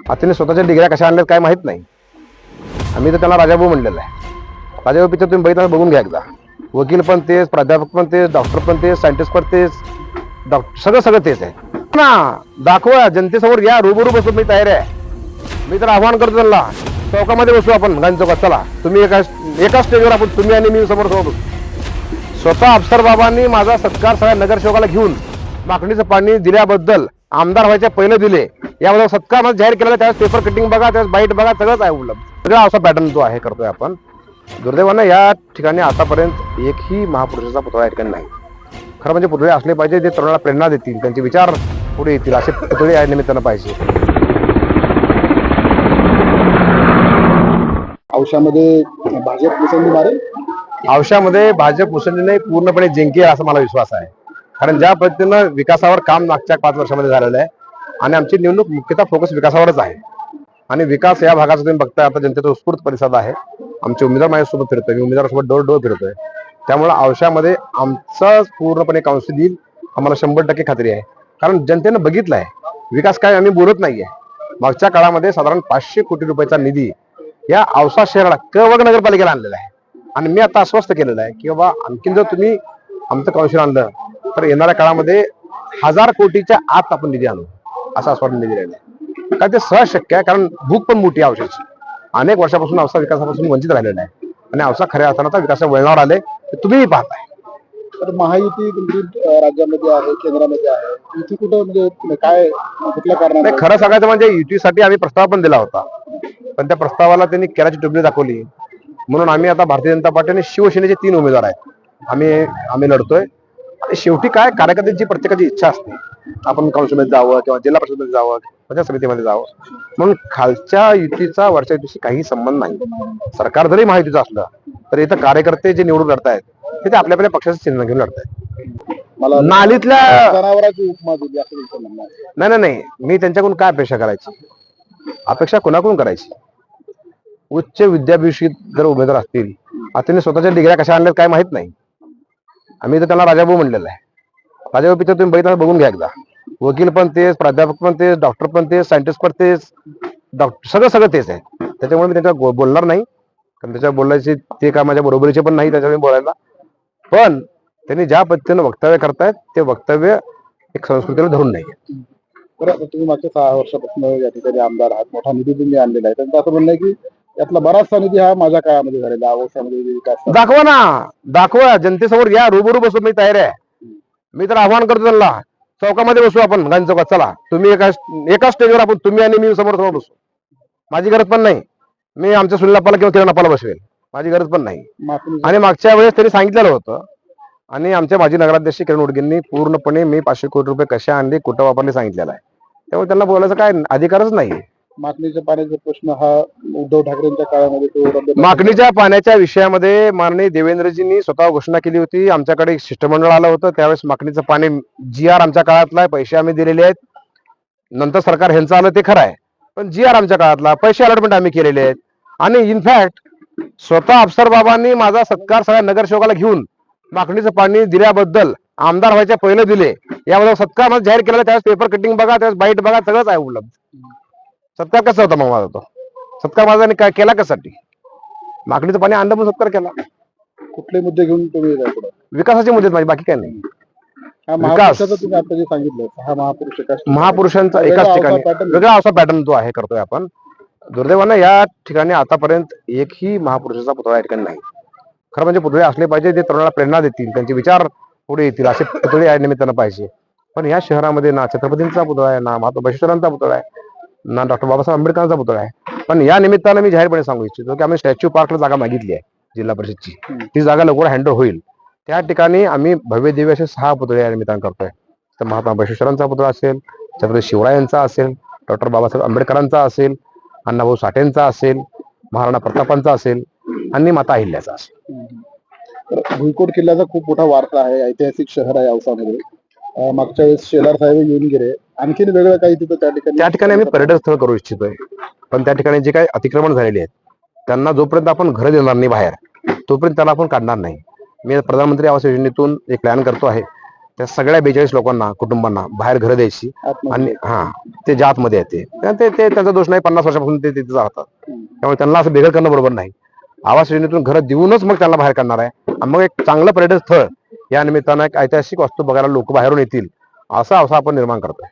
आता त्यांनी स्वतःच्या डिग्र्या कशा आणल्यात काय माहित नाही. आम्ही तर त्यांना राजाभाऊ म्हणलेलं आहे. राजाभाऊ पिक्चर तुम्ही बघितला बघून घ्या एकदा. वकील पण तेच, प्राध्यापक पण तेच, डॉक्टर पण तेच, सायंटिस्ट पण तेच, सगळं तेच आहे ना. दाखवा, जनतेसमोर या, रूबरू बसून मी तयार आहे. मी तर आव्हान करतो त्यांना, चौकामध्ये बसू आपण, गांधी चौकात. चला तुम्ही एका स्टेजवर आपण, तुम्ही आणि मी समोर बसू. स्वतः अफसर बाबांनी माझा सत्कार सगळ्या नगरसेवकाला घेऊन मागणीचं पाणी दिल्याबद्दल, आमदार व्हायच्या पहिले दिले, याबद्दल सत्कार माझा जाहीर केलेला. त्यावेळेस पेपर कटिंग बघा, त्यावेळेस बाईट बघा, सगळंच आहे उपलब्ध. सगळा असा पॅटर्न जो आहे करतोय आपण. दुर्दैवानं या ठिकाणी आतापर्यंत एकही महापुरुषाचा पुतळा या ठिकाणी नाही. खरं म्हणजे पुतळे असले पाहिजे जे तरुणाला प्रेरणा देतील, त्यांचे विचार पुढे येतील, असे पुतळे या निमित्तानं पाहिजे. औशामध्ये भाजप मुसंडी मारेल. औशामध्ये भाजप मुसंडीने पूर्णपणे जिंकेल असा मला विश्वास आहे. कारण ज्या पद्धतीनं विकासावर काम मागच्या 5 वर्षामध्ये झालेलं आहे आणि आमची निवडणूक मुख्यतः फोकस विकासावरच आहे. आणि विकास या भागाचा तुम्ही बघताय, आता जनतेचा उत्स्फूर्त प्रतिसाद आहे. आमचे उमेदवार माझ्यासोबत फिरतोय, मी उमेदवारासोबत डोर डोर फिरतोय. त्यामुळे औशामध्ये आमचा पूर्णपणे काउन्सिल येईल, आम्हाला 100% खात्री आहे. कारण जनतेनं बघितलं आहे विकास काय आम्ही बोलत नाहीये. मागच्या काळामध्ये साधारण 500 कोटी रुपयाचा निधी या औसा शहराला कवग नगरपालिकेला आणलेला आहे. आणि मी आता आश्वस्त केलेलं आहे की बाबा आणखीन जर तुम्ही आमचं काउन्सिल आणलं तर येणाऱ्या काळामध्ये 1000 कोटीच्या आत आपण निधी आणू, असं आश्वासन निधी राहिलं आहे. काय ते सहज शक्य आहे, कारण भूक पण मोठी आहे औषधाची. अनेक वर्षापासून औसा विकासापासून वंचित राहिलेला आहे आणि औसा खऱ्या अर्थानं विकासाच्या वळणावर आले, तुम्हीही पाहताय. तर महायुती तुमची राज्यामध्ये आहे, केंद्रामध्ये आहे, युती कुठं म्हणजे काय कुठल्या कारणाने? खरं सांगायचं म्हणजे युतीसाठी आम्ही प्रस्ताव पण दिला होता, पण त्या प्रस्तावाला त्यांनी केराची टोपली दाखवली. म्हणून आम्ही आता भारतीय जनता पार्टी आणि शिवसेनेचे 3 उमेदवार आहेत, आम्ही लढतोय. आणि शेवटी काय, कार्यकर्त्यांची प्रत्येकाची इच्छा असते, आपण काउन्सिलमध्ये जावं किंवा जिल्हा परिषदेमध्ये जावं, पंचायत समितीमध्ये जावं. म्हणून खालच्या युतीचा वरच्या युतीशी काही संबंध नाही. सरकार जरी महायुतीचं असलं तरी इथं कार्यकर्ते जे निवडून लढतायत ते आपल्या आपल्या पक्षाचं चिन्ह घेऊन लढतायत. मला नालीतल्या जनावरांची उपमा दिली असं तुमचं म्हणणं आहे. नाही, मी त्यांच्याकडून काय अपेक्षा करायची, अपेक्षा कोणाकडून करायची? उच्च विद्याभूषित जर उमेदवार असतील, आता त्यांनी स्वतःच्या डिग्र्या कशा आणल्यात काय माहित नाही. आम्ही तर त्यांना राजाभाऊ म्हणलेलं आहे. राजाभाऊ पिक्चर तुम्ही बघितला बघून घ्या एकदा. वकील पण तेच, प्राध्यापक पण तेच, डॉक्टर पण तेच, सायंटिस्ट पण तेच, सगळं तेच आहे. त्याच्यामुळे मी त्यांच्या बोलणार नाही, कारण त्याच्या बोलायचे ते काय माझ्या बरोबरीचे पण नाही त्याच्यामुळे बोलायला. पण त्यांनी ज्या पद्धतीनं वक्तव्य करतायत ते वक्तव्य एक संस्कृतीला धरून नाही. बरं, तुम्ही मागच्या 6 वर्षापासून या ठिकाणी आमदार आहात, मोठा निधी तुम्ही आणलेला आहे. त्यांचं असं म्हणणं आहे की यातला बराचसा निधी हा माझ्या काळामध्ये झालेला, औषधामध्ये विकास. दाखवा ना, दाखवा, जनतेसमोर या, रूबरू बसून मी तयार आहे. मी तर आव्हान करतो त्यांना, चौकामध्ये बसू आपण, गांधी चौकात. चला तुम्ही एका स्टेजवर आपण, तुम्ही आणि मी समोर बसू. माझी गरज पण नाही, मी आमच्या सुनीलापाला किंवा किरणापाला बसवेल, माझी गरज पण नाही. आणि मागच्या वेळेस त्यांनी सांगितलेलं होतं आणि आमच्या माजी नगराध्यक्ष किरण उडगेंनी पूर्णपणे मी 500 कोटी रुपये कसे आणले, कुठं वापरले सांगितलेलं आहे. त्यामुळे त्यांना बोलायचा काय अधिकारच नाही. मागणीच्या पाण्याचा प्रश्न हा उद्धव ठाकरेंच्या काळामध्ये मागणीच्या पाण्याच्या विषयामध्ये माननीय देवेंद्रजींनी स्वतः घोषणा केली होती. आमच्याकडे शिष्टमंडळ आलं होतं, त्यावेळेस मागणीचं पाणी GR आमच्या काळातला आहे, पैसे आम्ही दिलेले आहेत. नंतर सरकार ह्यांचं आलं ते खरं आहे, पण GR आमच्या काळातला, पैसे अलॉटमेंट आम्ही केलेले आहेत. आणि इनफॅक्ट स्वतः अफसर बाबांनी माझा सत्कार सगळ्या नगरसेवकाला घेऊन मागणीचं पाणी दिल्याबद्दल, आमदार व्हायच्या पहिले दिले, याबद्दल सत्कार माझा जाहीर केलेला. त्यावेळेस पेपर कटिंग बघा, त्यावेळेस बाईट बघा, सगळंच आहे उपलब्ध. सत्कार कसा होता मग माझा? तो सत्कार माझा काय केला कशासाठी? मागणीचं पाणी आणलं पण सत्कार केला. कुठले मुद्दे घेऊन तुम्ही विकासाचे मुद्दे माझे, बाकी काय नाही. विकास तुम्ही आता जे सांगितलं, हा महापुरुषांचा एकाच ठिकाणी वेगळा असा पॅटर्न जो आहे करतोय आपण. दुर्दैवानं या ठिकाणी आतापर्यंत एकही महापुरुषाचा पुतळा या ठिकाणी नाही. खरं म्हणजे पुतळे असले पाहिजे जे तरुणाला प्रेरणा देतील, त्यांचे विचार पुढे येतील, असे पुतळे या निमित्तानं पाहिजे. पण या शहरामध्ये ना छत्रपतींचा पुतळा आहे, ना महात्मा बसवेश्वरांचा पुतळा आहे, ना डॉक्टर बाबासाहेब आंबेडकरांचा पुतळा आहे. पण या निमित्तानं मी जाहीरपणे सांगू इच्छितो की आम्ही स्टॅच्यू पार्कला जागा मागितली आहे जिल्हा परिषदची. ती जागा लवकर हँडओव्हर होईल. त्या ठिकाणी आम्ही भव्य दिव्य असे 6 पुतळे या निमित्तानं करतोय. तर महात्मा बसवेश्वरांचा पुतळा असेल, छत्रपती शिवरायांचा असेल, डॉक्टर बाबासाहेब आंबेडकरांचा असेल, अण्णाभाऊ साठेंचा असेल, महाराणा प्रतापांचा असेल आणि माता अहिल्याचा असेल. भुईकोट किल्ल्याचा खूप मोठा वारसा आहे, ऐतिहासिक शहर आहे औसामध्ये. मागच्या वेळेस शेलार साहेब येऊन गेले, आणखीन वेगळं काही तिथं त्या ठिकाणी आम्ही पर्यटन स्थळ करू इच्छितोय. पण त्या ठिकाणी जे काही अतिक्रमण झालेले आहेत त्यांना जोपर्यंत आपण घर देणार नाही बाहेर, तोपर्यंत त्याला आपण काढणार नाही. मी प्रधानमंत्री आवास योजनेतून एक प्लॅन करतो आहे त्या सगळ्या 42 लोकांना कुटुंबांना बाहेर घरं द्यायची आणि ते ज्या आतमध्ये येते ते त्यांचा दोष नाही. 50 वर्षापासून ते तिथे राहतात, त्यामुळे त्यांना असं बेघर करणं बरोबर नाही. आवास योजनेतून घरं देऊनच मग त्यांना बाहेर काढणार आहे. आणि मग एक चांगलं पर्यटन स्थळ या निमित्तानं एक ऐतिहासिक वास्तू बघायला लोक बाहेरून येतील, असा आपण निर्माण करतोय.